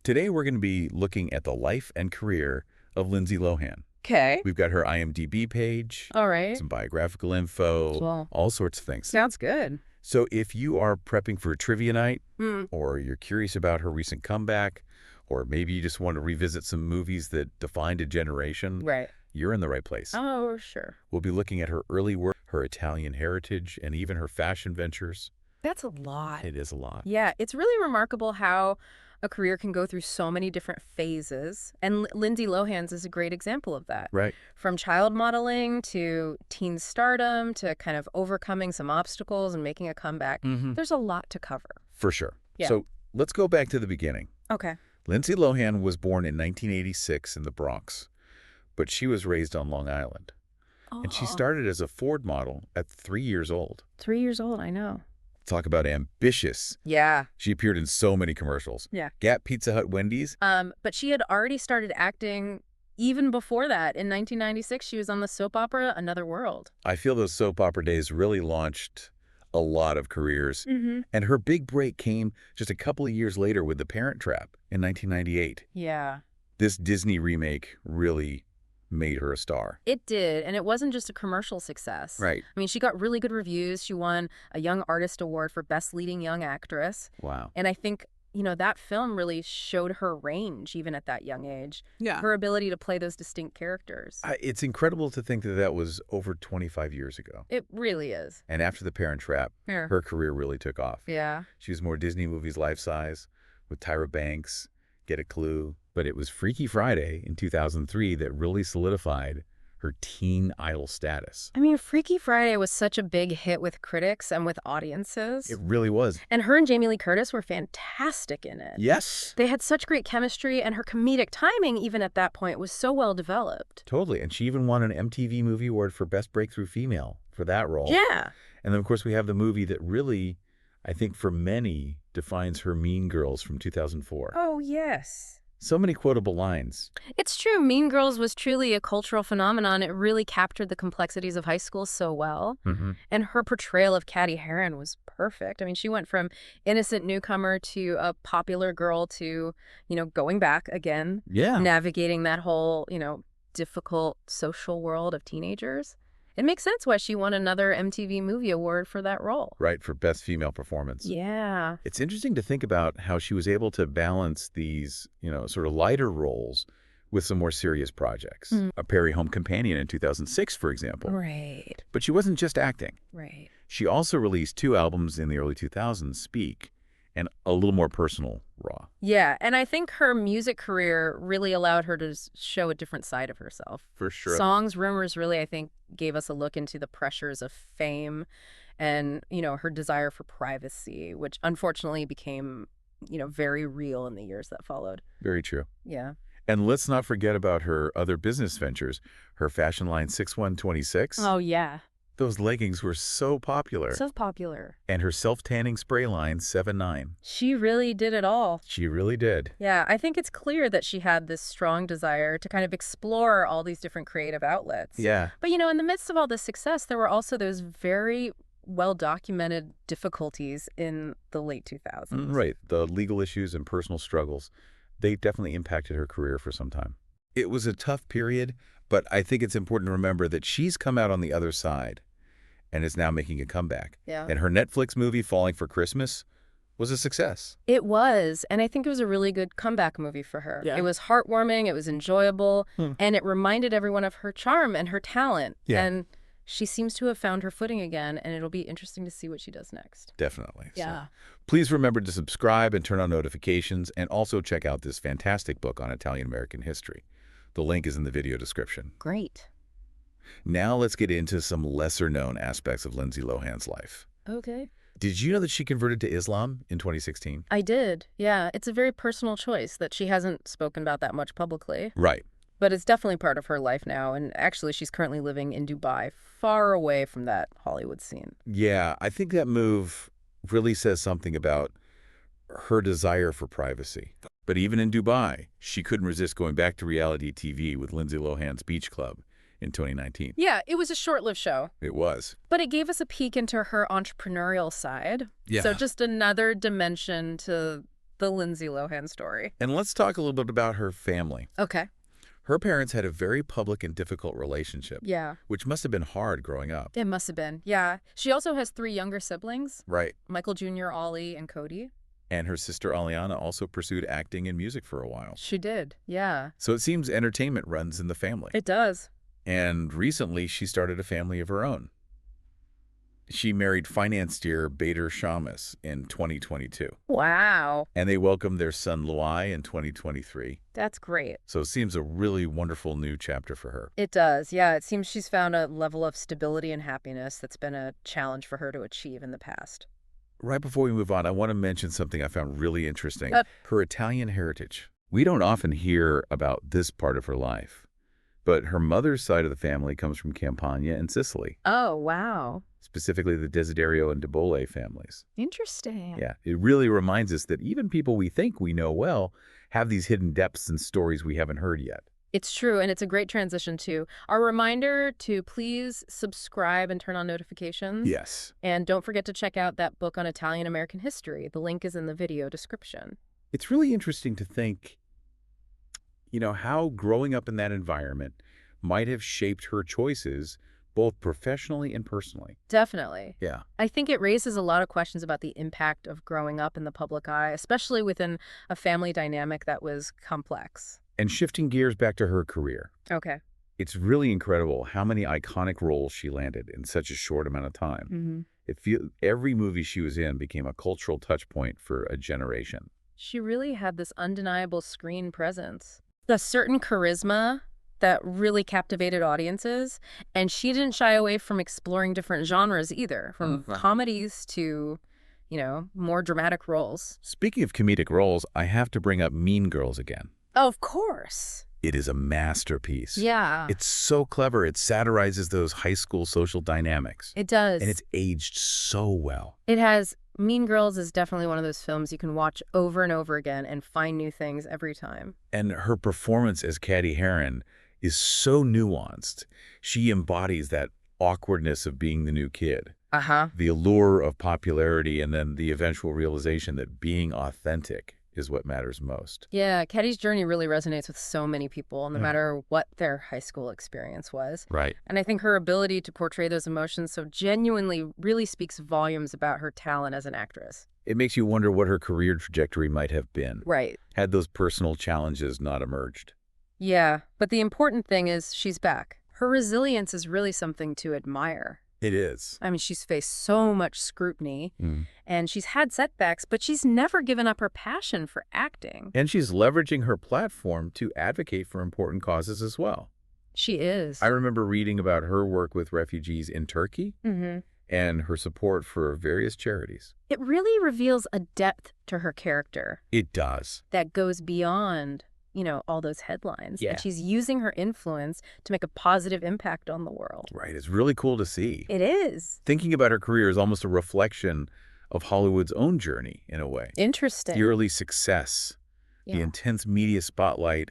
Today we're going to be looking at the life and career of Lindsay Lohan. Okay. We've got her IMDb page, All right. some biographical info, Well, all sorts of things. sounds good. So if you are prepping for a trivia night, Hmm. or you're curious about her recent comeback, or maybe you just want to revisit some movies that defined a generation, Right. you're in the right place. Oh, sure. We'll be looking at her early work, her Italian heritage, and even her fashion ventures. That's a lot. It is a lot. Yeah, it's really remarkable how a career can go through so many different phases. And Lindsay Lohan's is a great example of that. Right. From child modeling to teen stardom to kind of overcoming some obstacles and making a comeback. There's a lot to cover. For sure. Yeah. So let's go back to the beginning. Okay. Lindsay Lohan was born in 1986 in the Bronx, but she was raised on Long Island. And she started as a Ford model at 3 years old. 3 years old, I know. Talk about ambitious. Yeah. She appeared in so many commercials. Yeah. Gap, Pizza Hut, Wendy's. But she had already started acting even before that. In 1996, she was on the soap opera Another World. I feel those soap opera days really launched a lot of careers. And her big break came just a couple of years later with The Parent Trap in 1998. Yeah. This Disney remake really made her a star. It did, and it wasn't just a commercial success. Right. I mean, she got really good reviews. She won a Young Artist Award for Best Leading Young Actress. Wow. And I think, that film really showed her range, even at that young age. Yeah. Her ability to play those distinct characters. It's incredible to think that that was over 25 years ago. It really is. And after The Parent Trap, Yeah. her career really took off. Yeah. She was more Disney movies life size with Tyra Banks, Get a Clue. But it was Freaky Friday in 2003 that really solidified her teen idol status. I mean, Freaky Friday was such a big hit with critics and with audiences. It really was. And her and Jamie Lee Curtis were fantastic in it. Yes. They had such great chemistry, and her comedic timing, even at that point, was so well developed. Totally. And she even won an MTV Movie Award for Best Breakthrough Female for that role. Yeah. And then, of course, we have the movie that really, I think for many, defines her, Mean Girls from 2004. Oh, yes. So many quotable lines. It's true. Mean Girls was truly a cultural phenomenon. It really captured the complexities of high school so well. And her portrayal of Cady Heron was perfect. I mean, she went from innocent newcomer to a popular girl to, going back again. Yeah. Navigating that whole, difficult social world of teenagers. It makes sense why she won another MTV Movie Award for that role. Right, for Best Female Performance. Yeah. It's interesting to think about how she was able to balance these, sort of lighter roles with some more serious projects. A Perry Home Companion in 2006, for example. Right. But she wasn't just acting. Right. She also released 2 albums in the early 2000s, Speak, and a little more personal, Raw. Yeah, and I think her music career really allowed her to show a different side of herself. For sure. Songs, Rumors really, I think, gave us a look into the pressures of fame and, her desire for privacy, which unfortunately became, very real in the years that followed. Very true. Yeah. And let's not forget about her other business ventures, her fashion line 6126. Oh, yeah. Those leggings were so popular. So popular. And her self-tanning spray line 79. She really did it all. She really did. Yeah, I think it's clear that she had this strong desire to kind of explore all these different creative outlets. Yeah. But, in the midst of all this success, there were also those very well-documented difficulties in the late 2000s. Right. The legal issues and personal struggles, they definitely impacted her career for some time. It was a tough period, but I think it's important to remember that she's come out on the other side and is now making a comeback. Yeah. And her Netflix movie, Falling for Christmas, was a success. It was, and I think it was a really good comeback movie for her. Yeah. It was heartwarming, it was enjoyable, and it reminded everyone of her charm and her talent. Yeah. And she seems to have found her footing again, and it'll be interesting to see what she does next. Definitely. Yeah. So, please remember to subscribe and turn on notifications, and also check out this fantastic book on Italian-American history. The link is in the video description. Great. Now let's get into some lesser-known aspects of Lindsay Lohan's life. Okay. Did you know that she converted to Islam in 2016? I did. Yeah, it's a very personal choice that she hasn't spoken about that much publicly. Right. But it's definitely part of her life now, and actually she's currently living in Dubai, far away from that Hollywood scene. Yeah, I think that move really says something about her desire for privacy. But even in Dubai, she couldn't resist going back to reality TV with Lindsay Lohan's Beach Club in 2019. Yeah, it was a short-lived show. It was. But it gave us a peek into her entrepreneurial side. Yeah. So just another dimension to the Lindsay Lohan story. And let's talk a little bit about her family. Okay. Her parents had a very public and difficult relationship, Yeah. which must have been hard growing up. It must have been. Yeah. She also has 3 younger siblings, Right. Michael Jr., Ollie, and Cody. And her sister Aliana also pursued acting and music for a while. She did. Yeah. So it seems entertainment runs in the family. It does. And recently she started a family of her own. She married financier Bader Shamus in 2022. Wow. And they welcomed their son Luai in 2023. That's great. So it seems a really wonderful new chapter for her. It does. Yeah. It seems she's found a level of stability and happiness that's been a challenge for her to achieve in the past. Right before we move on, I want to mention something I found really interesting. Uh. Her Italian heritage. We don't often hear about this part of her life, but her mother's side of the family comes from Campania and Sicily, Oh, wow. specifically the Desiderio and Debole families. Interesting. Yeah, it really reminds us that even people we think we know well have these hidden depths and stories we haven't heard yet. It's true, and it's a great transition, too. Our reminder to please subscribe and turn on notifications. Yes. And don't forget to check out that book on Italian-American history. The link is in the video description. It's really interesting to think, how growing up in that environment might have shaped her choices both professionally and personally. Definitely. Yeah. I think it raises a lot of questions about the impact of growing up in the public eye, especially within a family dynamic that was complex. And shifting gears back to her career, Okay. it's really incredible how many iconic roles she landed in such a short amount of time. Every movie she was in became a cultural touch point for a generation. She really had this undeniable screen presence, a certain charisma that really captivated audiences, and she didn't shy away from exploring different genres either, from comedies to, more dramatic roles. Speaking of comedic roles, I have to bring up Mean Girls again. Of course. It is a masterpiece. Yeah. It's so clever. It satirizes those high school social dynamics. It does. And it's aged so well. It has. Mean Girls is definitely one of those films you can watch over and over again and find new things every time. And her performance as Cady Heron is so nuanced. She embodies that awkwardness of being the new kid. The allure of popularity, and then the eventual realization that being authentic is what matters most. Yeah, Cady's journey really resonates with so many people, no matter what their high school experience was. Right. And I think her ability to portray those emotions so genuinely really speaks volumes about her talent as an actress. It makes you wonder what her career trajectory might have been. Right. Had those personal challenges not emerged. Yeah, but the important thing is she's back. Her resilience is really something to admire. It is. I mean, she's faced so much scrutiny, and she's had setbacks, but she's never given up her passion for acting. And she's leveraging her platform to advocate for important causes as well. She is. I remember reading about her work with refugees in Turkey and her support for various charities. It really reveals a depth to her character. It does. That goes beyond, all those headlines. Yeah. And she's using her influence to make a positive impact on the world. Right. It's really cool to see. It is. Thinking about her career is almost a reflection of Hollywood's own journey, in a way. Interesting. The early success, the intense media spotlight,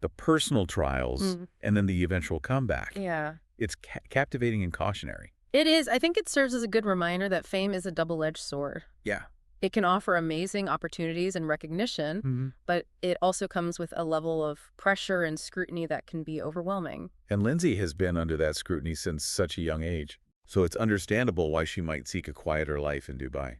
the personal trials, and then the eventual comeback. Yeah. It's captivating and cautionary. It is. I think it serves as a good reminder that fame is a double-edged sword. Yeah. It can offer amazing opportunities and recognition, but it also comes with a level of pressure and scrutiny that can be overwhelming. And Lindsay has been under that scrutiny since such a young age. So it's understandable why she might seek a quieter life in Dubai.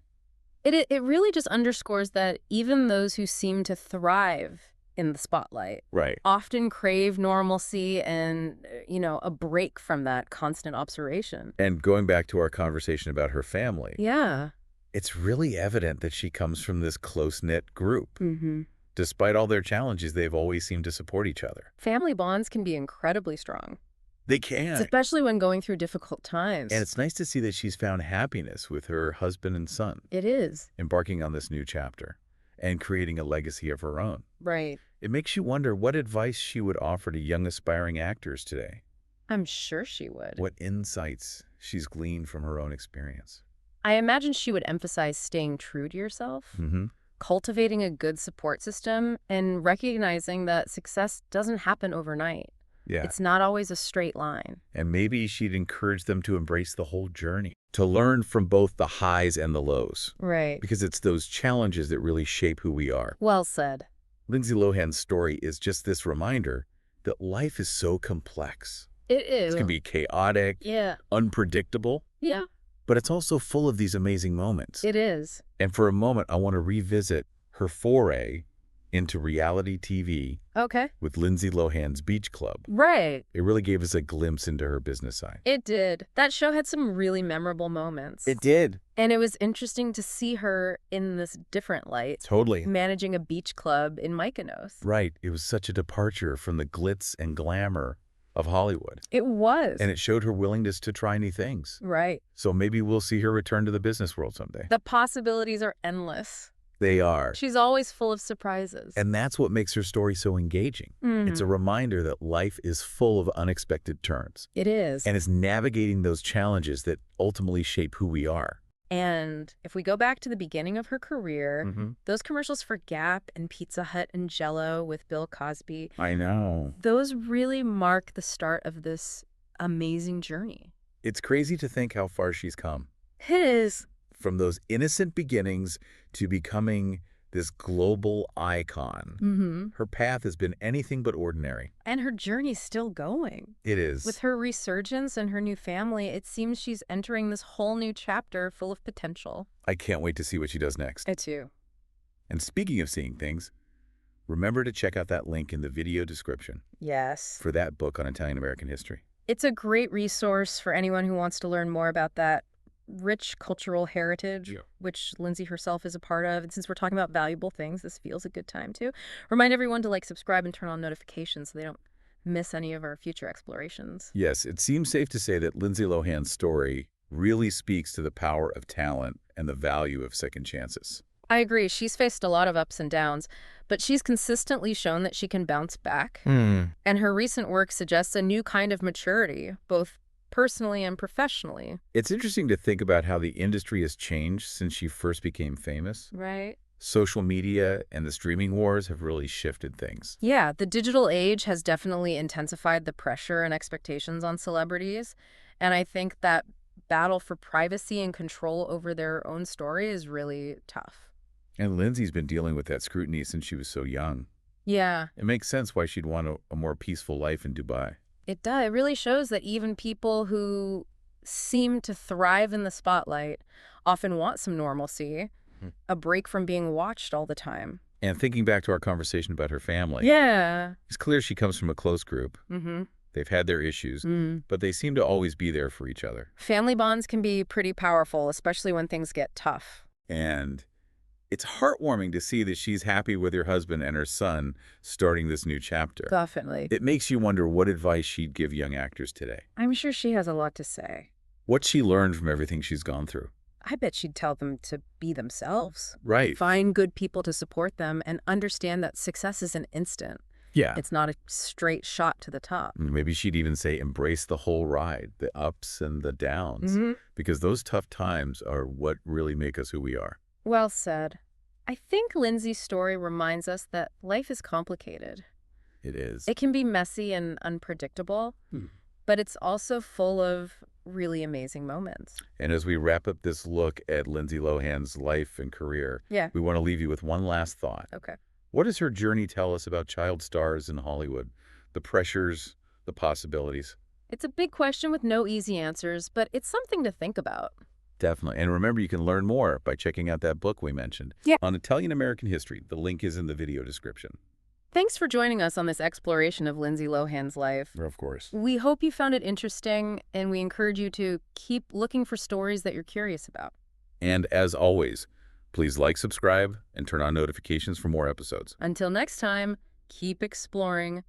It really just underscores that even those who seem to thrive in the spotlight often crave normalcy and, a break from that constant observation. And going back to our conversation about her family. Yeah. It's really evident that she comes from this close-knit group. Despite all their challenges, they've always seemed to support each other. Family bonds can be incredibly strong. They can. Especially when going through difficult times. And it's nice to see that she's found happiness with her husband and son. It is. Embarking on this new chapter and creating a legacy of her own. Right. It makes you wonder what advice she would offer to young aspiring actors today. I'm sure she would. What insights she's gleaned from her own experience. I imagine she would emphasize staying true to yourself, cultivating a good support system, and recognizing that success doesn't happen overnight. Yeah. It's not always a straight line. And maybe she'd encourage them to embrace the whole journey, to learn from both the highs and the lows. Right. Because it's those challenges that really shape who we are. Well said. Lindsay Lohan's story is just this reminder that life is so complex. It is. It can be chaotic, Yeah. unpredictable, Yeah. but it's also full of these amazing moments. It is. And for a moment, I want to revisit her foray into reality TV Okay. with Lindsay Lohan's Beach Club. Right. It really gave us a glimpse into her business side. It did. That show had some really memorable moments. It did. And it was interesting to see her in this different light, Totally. managing a beach club in Mykonos. Right. It was such a departure from the glitz and glamour of Hollywood. It was. And it showed her willingness to try new things. Right. So maybe we'll see her return to the business world someday. The possibilities are endless. They are. She's always full of surprises. And that's what makes her story so engaging. It's a reminder that life is full of unexpected turns. It is. And it's navigating those challenges that ultimately shape who we are. And if we go back to the beginning of her career, those commercials for Gap and Pizza Hut and Jell-O with Bill Cosby, I know. those really mark the start of this amazing journey. It's crazy to think how far she's come. It is. From those innocent beginnings to becoming this global icon. Her path has been anything but ordinary. And her journey's still going. It is. With her resurgence and her new family, it seems she's entering this whole new chapter full of potential. I can't wait to see what she does next. I too. And speaking of seeing things, remember to check out that link in the video description Yes. for that book on Italian-American history. It's a great resource for anyone who wants to learn more about that rich cultural heritage, which Lindsay herself is a part of. And since we're talking about valuable things, this feels a good time to remind everyone to subscribe and turn on notifications so they don't miss any of our future explorations. Yes, it seems safe to say that Lindsay Lohan's story really speaks to the power of talent and the value of second chances. I agree. She's faced a lot of ups and downs, but she's consistently shown that she can bounce back. And her recent work suggests a new kind of maturity, both personally and professionally. It's interesting to think about how the industry has changed since she first became famous. Right. Social media and the streaming wars have really shifted things. Yeah, the digital age has definitely intensified the pressure and expectations on celebrities. And I think that battle for privacy and control over their own story is really tough. And Lindsay's been dealing with that scrutiny since she was so young. Yeah. It makes sense why she'd want a more peaceful life in Dubai. It does. It really shows that even people who seem to thrive in the spotlight often want some normalcy, a break from being watched all the time. And thinking back to our conversation about her family, Yeah. it's clear she comes from a close group. They've had their issues, but they seem to always be there for each other. Family bonds can be pretty powerful, especially when things get tough. And it's heartwarming to see that she's happy with her husband and her son starting this new chapter. Definitely. It makes you wonder what advice she'd give young actors today. I'm sure she has a lot to say. What she learned from everything she's gone through. I bet she'd tell them to be themselves. Right. Find good people to support them and understand that success isn't instant. Yeah. It's not a straight shot to the top. Maybe she'd even say embrace the whole ride, the ups and the downs, because those tough times are what really make us who we are. Well said. I think Lindsay's story reminds us that life is complicated. It is. It can be messy and unpredictable, but it's also full of really amazing moments. And as we wrap up this look at Lindsay Lohan's life and career, we want to leave you with one last thought. Okay. What does her journey tell us about child stars in Hollywood? The pressures, the possibilities? It's a big question with no easy answers, but it's something to think about. Definitely. And remember, you can learn more by checking out that book we mentioned on Italian-American history. The link is in the video description. Thanks for joining us on this exploration of Lindsay Lohan's life. Of course. We hope you found it interesting, and we encourage you to keep looking for stories that you're curious about. And as always, please like, subscribe, and turn on notifications for more episodes. Until next time, keep exploring,